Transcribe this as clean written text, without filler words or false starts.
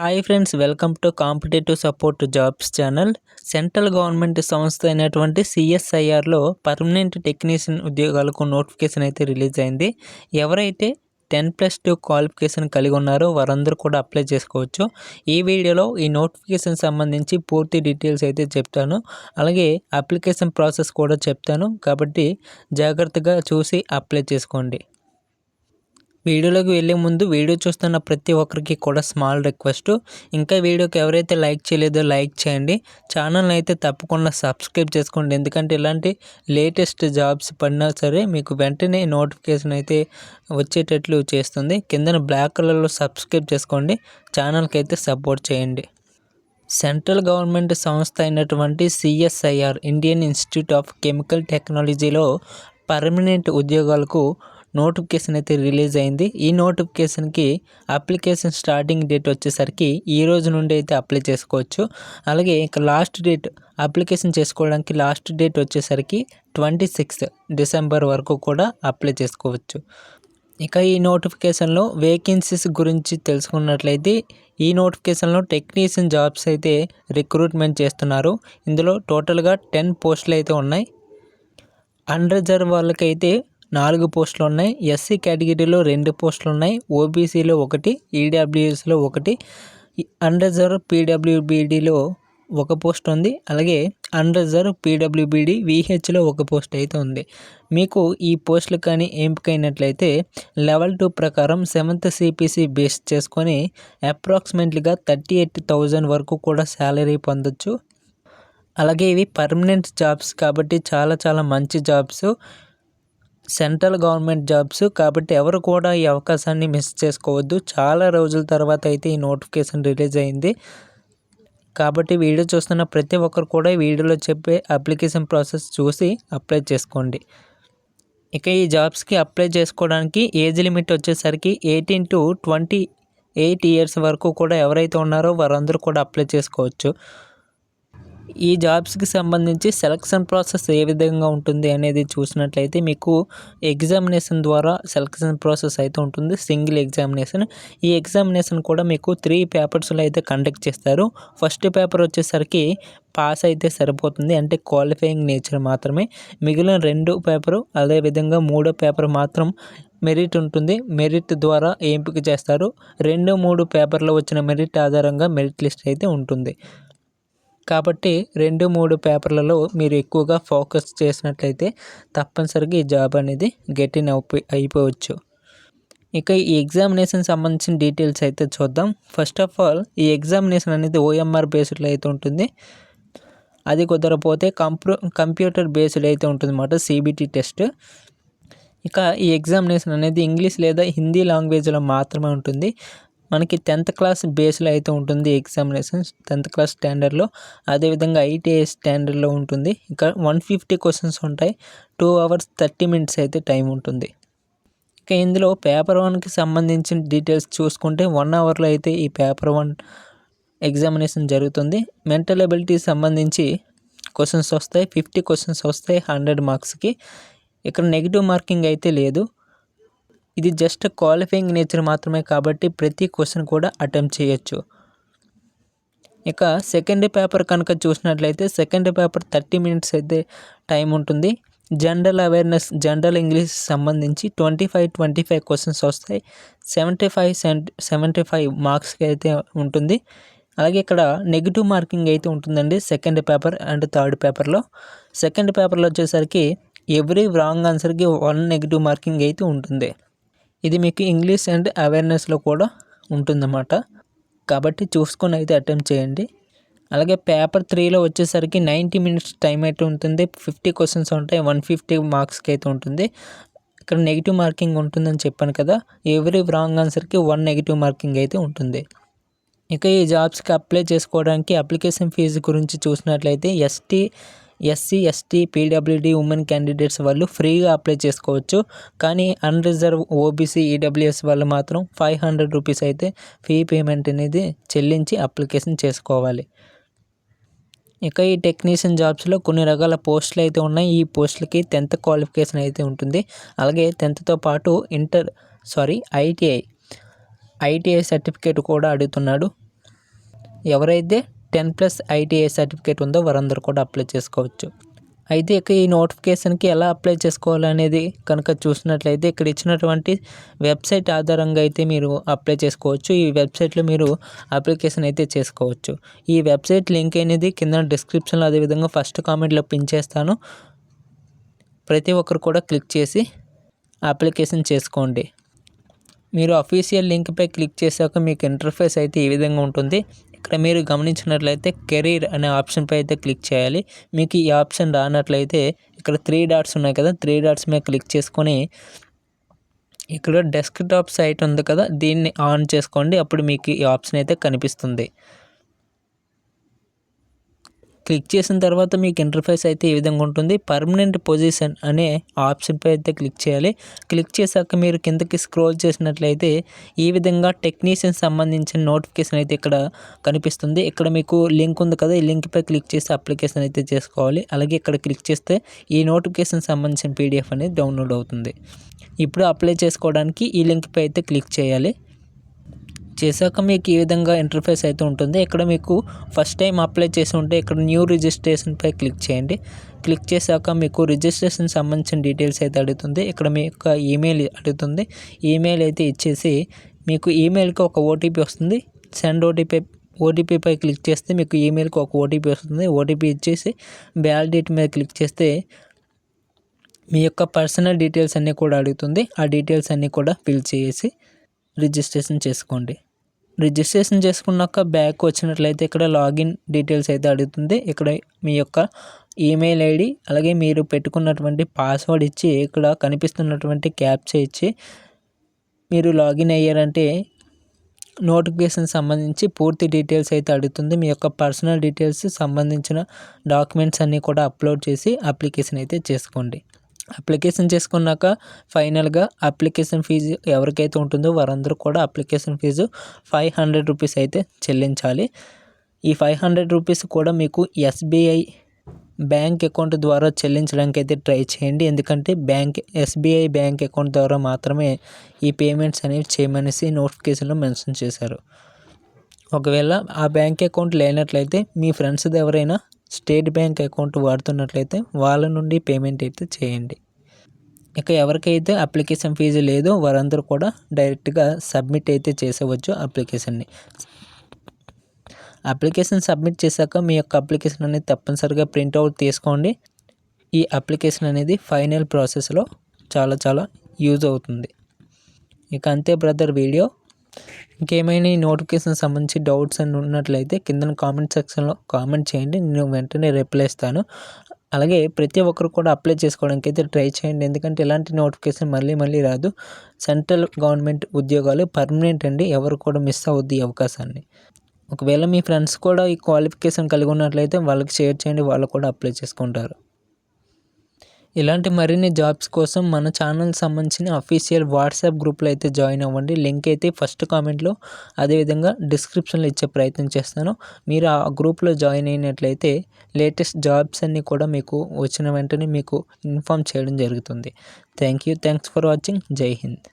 Hi friends, welcome to competitive support jobs channel. Central government సంస్థ అయినటువంటి సిఎస్ఐఆర్లో permanent technician ఉద్యోగాలకు notification అయితే release అయింది. ఎవరైతే 10+2 క్వాలిఫికేషన్ కలిగి ఉన్నారో వారందరూ కూడా అప్లై చేసుకోవచ్చు. ఈ వీడియోలో ఈ నోటిఫికేషన్ సంబంధించి పూర్తి డీటెయిల్స్ అయితే చెప్తాను. అలాగే అప్లికేషన్ ప్రాసెస్ కూడా చెప్తాను, కాబట్టి జాగ్రత్తగా చూసి అప్లై చేసుకోండి. వీడియోలోకి వెళ్ళే ముందు వీడియో చూస్తున్న ప్రతి ఒక్కరికి కూడా స్మాల్ రిక్వెస్ట్, ఇంకా వీడియోకి ఎవరైతే లైక్ చేయలేదో లైక్ చేయండి. ఛానల్ని అయితే తప్పకుండా సబ్స్క్రైబ్ చేసుకోండి, ఎందుకంటే ఇలాంటి లేటెస్ట్ జాబ్స్ పడినా సరే మీకు వెంటనే నోటిఫికేషన్ అయితే వచ్చేటట్లు చేస్తుంది. కింద బ్లాక్ కలర్లో సబ్స్క్రైబ్ చేసుకోండి, ఛానల్కి అయితే సపోర్ట్ చేయండి. సెంట్రల్ గవర్నమెంట్ సంస్థ అయినటువంటి CSIR Indian institute of chemical టెక్నాలజీలో పర్మనెంట్ ఉద్యోగాలకు నోటిఫికేషన్ అయితే రిలీజ్ అయింది. ఈ నోటిఫికేషన్కి అప్లికేషన్ స్టార్టింగ్ డేట్ వచ్చేసరికి ఈ రోజు నుండి అయితే అప్లై చేసుకోవచ్చు. అలాగే ఇక లాస్ట్ డేట్ అప్లికేషన్ చేసుకోవడానికి లాస్ట్ డేట్ వచ్చేసరికి 26 డిసెంబర్ వరకు కూడా అప్లై చేసుకోవచ్చు. ఇక ఈ నోటిఫికేషన్లో వేకెన్సీస్ గురించి తెలుసుకున్నట్లయితే ఈ నోటిఫికేషన్లో టెక్నీషియన్ జాబ్స్ అయితే రిక్రూట్మెంట్ చేస్తున్నారు. ఇందులో టోటల్గా 10 పోస్టులు అయితే ఉన్నాయి. అన్రిజర్వ్ వాళ్ళకైతే 4 పోస్టులు ఉన్నాయి. ఎస్సీ కేటగిరీలో 2 పోస్టులు ఉన్నాయి. ఓబీసీలో 1, ఈడబ్ల్యూఎస్లో 1, అన్రిజర్వ్ పీడబ్ల్యూబీడీలో 1 పోస్ట్ ఉంది. అలాగే అన్రిజర్వ్ పీడబ్ల్యూబీడీ వీహెచ్లో 1 పోస్ట్ అయితే ఉంది. మీకు ఈ పోస్టులు కానీ ఎంపికైనట్లయితే లెవెల్ 2 ప్రకారం 7th CPC బేస్ చేసుకొని అప్రాక్సిమేట్లీగా 38,000 వరకు కూడా శాలరీ పొందొచ్చు. అలాగే ఇవి పర్మనెంట్ జాబ్స్ కాబట్టి చాలా మంచి జాబ్స్, సెంట్రల్ గవర్నమెంట్ జాబ్స్ కాబట్టి ఎవరు కూడా ఈ అవకాశాన్ని మిస్ చేసుకోవద్దు. చాలా రోజుల తర్వాత అయితే ఈ నోటిఫికేషన్ రిలీజ్ అయింది, కాబట్టి వీడియో చూస్తున్న ప్రతి ఒక్కరు కూడా ఈ వీడియోలో చెప్పే అప్లికేషన్ ప్రాసెస్ చూసి అప్లై చేసుకోండి. ఇక ఈ జాబ్స్కి అప్లై చేసుకోవడానికి ఏజ్ లిమిట్ వచ్చేసరికి 18 to 28 ఇయర్స్ వరకు కూడా ఎవరైతే ఉన్నారో వారందరూ కూడా అప్లై చేసుకోవచ్చు. ఈ జాబ్స్కి సంబంధించి సెలక్షన్ ప్రాసెస్ ఏ విధంగా ఉంటుంది అనేది చూసినట్లయితే మీకు ఎగ్జామినేషన్ ద్వారా సెలక్షన్ ప్రాసెస్ అయితే ఉంటుంది, సింగిల్ ఎగ్జామినేషన్. ఈ ఎగ్జామినేషన్ కూడా మీకు 3 పేపర్స్లో అయితే కండక్ట్ చేస్తారు. ఫస్ట్ పేపర్ వచ్చేసరికి పాస్ అయితే సరిపోతుంది, అంటే క్వాలిఫైయింగ్ నేచర్ మాత్రమే. మిగిలిన 2 పేపరు అదేవిధంగా 3వ పేపర్ మాత్రం మెరిట్ ఉంటుంది. మెరిట్ ద్వారా ఎంపిక చేస్తారు. 2, 3 పేపర్లో వచ్చిన మెరిట్ ఆధారంగా మెరిట్ లిస్ట్ అయితే ఉంటుంది. కాబట్టి 2, 3 పేపర్లలో మీరు ఎక్కువగా ఫోకస్ చేసినట్లయితే తప్పనిసరిగా ఈ జాబ్ అనేది గెట్ ఇన్ అయిపోవచ్చు. ఇక ఈ ఎగ్జామినేషన్ సంబంధించిన డీటెయిల్స్ అయితే చూద్దాం. ఫస్ట్ ఆఫ్ ఆల్ ఈ ఎగ్జామినేషన్ అనేది OMR బేస్డ్లో అయితే ఉంటుంది. అది కుదరపోతే కంప్యూటర్ బేస్డ్ అయితే ఉంటుంది అన్నమాట, CBT టెస్ట్. ఇక ఈ ఎగ్జామినేషన్ అనేది ఇంగ్లీష్ లేదా హిందీ లాంగ్వేజ్లో మాత్రమే ఉంటుంది. మనకి 10th క్లాస్ బేస్లో అయితే ఉంటుంది ఎగ్జామినేషన్, 10th క్లాస్ స్టాండర్డ్లో. అదేవిధంగా ITI స్టాండర్డ్లో ఉంటుంది. ఇక 150 క్వశ్చన్స్ ఉంటాయి. 2 hours 30 minutes అయితే టైం ఉంటుంది. ఇక ఇందులో పేపర్ 1కి సంబంధించిన డీటెయిల్స్ చూసుకుంటే 1 hourలో అయితే ఈ పేపర్ 1 ఎగ్జామినేషన్ జరుగుతుంది. మెంటల్ ఎబిలిటీ సంబంధించి క్వశ్చన్స్ వస్తాయి, 50 క్వశ్చన్స్ వస్తాయి 100 మార్క్స్కి. ఇక్కడ నెగిటివ్ మార్కింగ్ అయితే లేదు, ఇది జస్ట్ క్వాలిఫైయింగ్ నేచర్ మాత్రమే, కాబట్టి ప్రతి క్వశ్చన్ కూడా అటెంప్ట్ చేయొచ్చు. ఇక సెకండ్ పేపర్ కనుక చూసినట్లయితే సెకండ్ పేపర్ 30 minutes అయితే టైం ఉంటుంది. జనరల్ అవేర్నెస్, జనరల్ ఇంగ్లీష్ సంబంధించి 25 క్వశ్చన్స్ వస్తాయి. 75 మార్క్స్కి అయితే ఉంటుంది. అలాగే ఇక్కడ నెగిటివ్ మార్కింగ్ అయితే ఉంటుందండి సెకండ్ పేపర్ అండ్ థర్డ్ పేపర్లో. సెకండ్ పేపర్లో వచ్చేసరికి ఎవ్రీ రాంగ్ ఆన్సర్కి 1 నెగిటివ్ మార్కింగ్ అయితే ఉంటుంది. ఇది మీకు ఇంగ్లీష్ అండ్ అవేర్నెస్లో కూడా ఉంటుందన్నమాట, కాబట్టి చూసుకొని అయితే అటెంప్ట్ చేయండి. అలాగే పేపర్ 3లో వచ్చేసరికి 90 minutes టైం అయితే ఉంటుంది. 50 క్వశ్చన్స్ ఉంటాయి, 150 మార్క్స్కి అయితే ఉంటుంది. ఇక్కడ నెగిటివ్ మార్కింగ్ ఉంటుందని చెప్పాను కదా, ఎవ్రీ రాంగ్ ఆన్సర్కి 1 నెగిటివ్ మార్కింగ్ అయితే ఉంటుంది. ఇక ఈ జాబ్స్కి అప్లై చేసుకోవడానికి అప్లికేషన్ ఫీజు గురించి చూసినట్లయితే SC, ST, PWD women candidates వాళ్ళు ఫ్రీగా అప్లై చేసుకోవచ్చు. కానీ అన్రిజర్వ్ OBC, EWS వాళ్ళు మాత్రం 500 రూపీస్ అయితే ఫీ పేమెంట్ అనేది చెల్లించి అప్లికేషన్ చేసుకోవాలి. ఇక ఈ టెక్నీషియన్ జాబ్స్లో కొన్ని రకాల పోస్టులు అయితే ఉన్నాయి. ఈ పోస్టులకి 10th క్వాలిఫికేషన్ అయితే ఉంటుంది. అలాగే 10thతో పాటు ITI సర్టిఫికేట్ కూడా అడుగుతున్నాడు. ఎవరైతే 10+ ఐటీఐ సర్టిఫికేట్ ఉందో వారందరూ కూడా అప్లై చేసుకోవచ్చు. అయితే ఇక ఈ నోటిఫికేషన్కి ఎలా అప్లై చేసుకోవాలనేది కనుక చూసినట్లయితే ఇక్కడ ఇచ్చినటువంటి వెబ్సైట్ ఆధారంగా అయితే మీరు అప్లై చేసుకోవచ్చు. ఈ వెబ్సైట్లో మీరు అప్లికేషన్ అయితే చేసుకోవచ్చు. ఈ వెబ్సైట్ లింక్ అనేది కింద డిస్క్రిప్షన్లో అదేవిధంగా ఫస్ట్ కామెంట్లో పిన్ చేస్తాను. ప్రతి ఒక్కరు కూడా క్లిక్ చేసి అప్లికేషన్ చేసుకోండి. మీరు అఫీషియల్ లింక్పై క్లిక్ చేశాక మీకు ఇంటర్ఫేస్ అయితే ఈ విధంగా ఉంటుంది. ఇక్కడ మీరు గమనించినట్లయితే కెరీర్ అనే ఆప్షన్పై అయితే క్లిక్ చేయాలి. మీకు ఈ ఆప్షన్ రానట్లయితే ఇక్కడ 3 డాట్స్ ఉన్నాయి కదా, 3 డాట్స్ మీద క్లిక్ చేసుకొని ఇక్కడ డెస్క్టాప్ సైట్ ఉంది కదా, దీన్ని ఆన్ చేసుకోండి. అప్పుడు మీకు ఈ ఆప్షన్ అయితే కనిపిస్తుంది. క్లిక్ చేసిన తర్వాత మీకు ఇంటర్ఫేస్ అయితే ఈ విధంగా ఉంటుంది. పర్మనెంట్ పొజిషన్ అనే ఆప్షన్పై అయితే క్లిక్ చేయాలి. క్లిక్ చేశాక మీరు కిందకి స్క్రోల్ చేసినట్లయితే ఈ విధంగా టెక్నీషియన్ సంబంధించిన నోటిఫికేషన్ అయితే ఇక్కడ కనిపిస్తుంది. ఇక్కడ మీకు లింక్ ఉంది కదా, ఈ లింక్పై క్లిక్ చేసి అప్లికేషన్ అయితే చేసుకోవాలి. అలాగే ఇక్కడ క్లిక్ చేస్తే ఈ నోటిఫికేషన్ సంబంధించిన పీడిఎఫ్ అనేది డౌన్లోడ్ అవుతుంది. ఇప్పుడు అప్లై చేసుకోవడానికి ఈ లింక్పై అయితే క్లిక్ చేయాలి. చేశాక మీకు ఈ విధంగా ఇంటర్ఫేస్ అయితే ఉంటుంది. ఇక్కడ మీకు ఫస్ట్ టైం అప్లై చేసి ఉంటే ఇక్కడ న్యూ రిజిస్ట్రేషన్పై క్లిక్ చేయండి. క్లిక్ చేశాక మీకు రిజిస్ట్రేషన్ సంబంధించిన డీటెయిల్స్ అయితే అడుగుతుంది. ఇక్కడ మీ యొక్క ఈమెయిల్ అడుగుతుంది. ఈమెయిల్ అయితే ఇచ్చేసి మీకు ఈమెయిల్కి ఒక ఓటీపీ వస్తుంది. సెండ్ ఓటీపీపై క్లిక్ చేస్తే మీకు ఈమెయిల్కి ఒక ఓటీపీ వస్తుంది. ఓటీపీ ఇచ్చేసి వ్యాలిడేట్ మీద క్లిక్ చేస్తే మీ యొక్క పర్సనల్ డీటెయిల్స్ అన్నీ కూడా అడుగుతుంది. ఆ డీటెయిల్స్ అన్నీ కూడా ఫిల్ చేసి రిజిస్ట్రేషన్ చేసుకోండి. రిజిస్ట్రేషన్ చేసుకున్నాక బ్యాక్ వచ్చినట్లయితే ఇక్కడ లాగిన్ డీటెయిల్స్ అయితే అడుగుతుంది. ఇక్కడ మీ యొక్క ఈమెయిల్ ఐడి అలాగే మీరు పెట్టుకున్నటువంటి పాస్వర్డ్ ఇచ్చి ఇక్కడ కనిపిస్తున్నటువంటి క్యాప్చా ఇచ్చి మీరు లాగిన్ అయ్యారంటే నోటిఫికేషన్ సంబంధించి పూర్తి డీటెయిల్స్ అయితే అడుగుతుంది. మీ యొక్క పర్సనల్ డీటెయిల్స్ సంబంధించిన డాక్యుమెంట్స్ అన్నీ కూడా అప్లోడ్ చేసి అప్లికేషన్ అయితే చేసుకోండి. అప్లికేషన్ చేసుకున్నాక ఫైనల్గా అప్లికేషన్ ఫీజు ఎవరికైతే ఉంటుందో వారందరూ కూడా అప్లికేషన్ ఫీజు 500 రూపీస్ అయితే చెల్లించాలి. ఈ 500 రూపీస్ కూడా మీకు ఎస్బీఐ బ్యాంక్ అకౌంట్ ద్వారా చెల్లించడానికి అయితే ట్రై చేయండి. ఎందుకంటే ఎస్బీఐ బ్యాంక్ అకౌంట్ ద్వారా మాత్రమే ఈ పేమెంట్స్ అనేవి చేయమనేసి నోటిఫికేషన్లో మెన్షన్ చేశారు. ఒకవేళ ఆ బ్యాంక్ అకౌంట్ లేనట్లయితే మీ ఫ్రెండ్స్ ఎవరైనా స్టేట్ బ్యాంక్ అకౌంట్ వాడుతున్నట్లయితే వాళ్ళ నుండి పేమెంట్ అయితే చేయండి. ఇక ఎవరికైతే అప్లికేషన్ ఫీజు లేదో వారందరూ కూడా డైరెక్ట్గా సబ్మిట్ అయితే చేసేవచ్చు అప్లికేషన్ని. అప్లికేషన్ సబ్మిట్ చేశాక మీ యొక్క అప్లికేషన్ అనేది తప్పనిసరిగా ప్రింట్అవుట్ తీసుకోండి. ఈ అప్లికేషన్ అనేది ఫైనల్ ప్రాసెస్లో చాలా యూజ్ అవుతుంది. ఇక అంతే బ్రదర్ వీడియో. ఇంకేమైనా ఈ నోటిఫికేషన్ సంబంధించి డౌట్స్ అని ఉన్నట్లయితే కింద కామెంట్ సెక్షన్లో కామెంట్ చేయండి. నేను వెంటనే రిప్లై ఇస్తాను. అలాగే ప్రతి ఒక్కరు కూడా అప్లై చేసుకోవడానికి అయితే ట్రై చేయండి. ఎందుకంటే ఇలాంటి నోటిఫికేషన్ మళ్ళీ రాదు. సెంట్రల్ గవర్నమెంట్ ఉద్యోగాలు పర్మనెంట్ అండి. ఎవరు కూడా మిస్ అవ్వద్దు ఈ అవకాశాన్ని. ఒకవేళ మీ ఫ్రెండ్స్ కూడా ఈ క్వాలిఫికేషన్ కలిగి ఉన్నట్లయితే వాళ్ళకి షేర్ చేయండి, వాళ్ళు కూడా అప్లై చేసుకుంటారు. ఇలాంటి మరిన్ని జాబ్స్ కోసం మన ఛానల్ సంబంధించిన అఫీషియల్ వాట్సాప్ గ్రూప్లో అయితే జాయిన్ అవ్వండి. లింక్ అయితే ఫస్ట్ కామెంట్లో అదేవిధంగా డిస్క్రిప్షన్లో ఇచ్చే ప్రయత్నం చేస్తాను. మీరు ఆ గ్రూప్లో జాయిన్ అయినట్లయితే లేటెస్ట్ జాబ్స్ అన్నీ కూడా మీకు వచ్చిన వెంటనే మీకు ఇన్ఫామ్ చేయడం జరుగుతుంది. Thanks for watching. జై హింద్.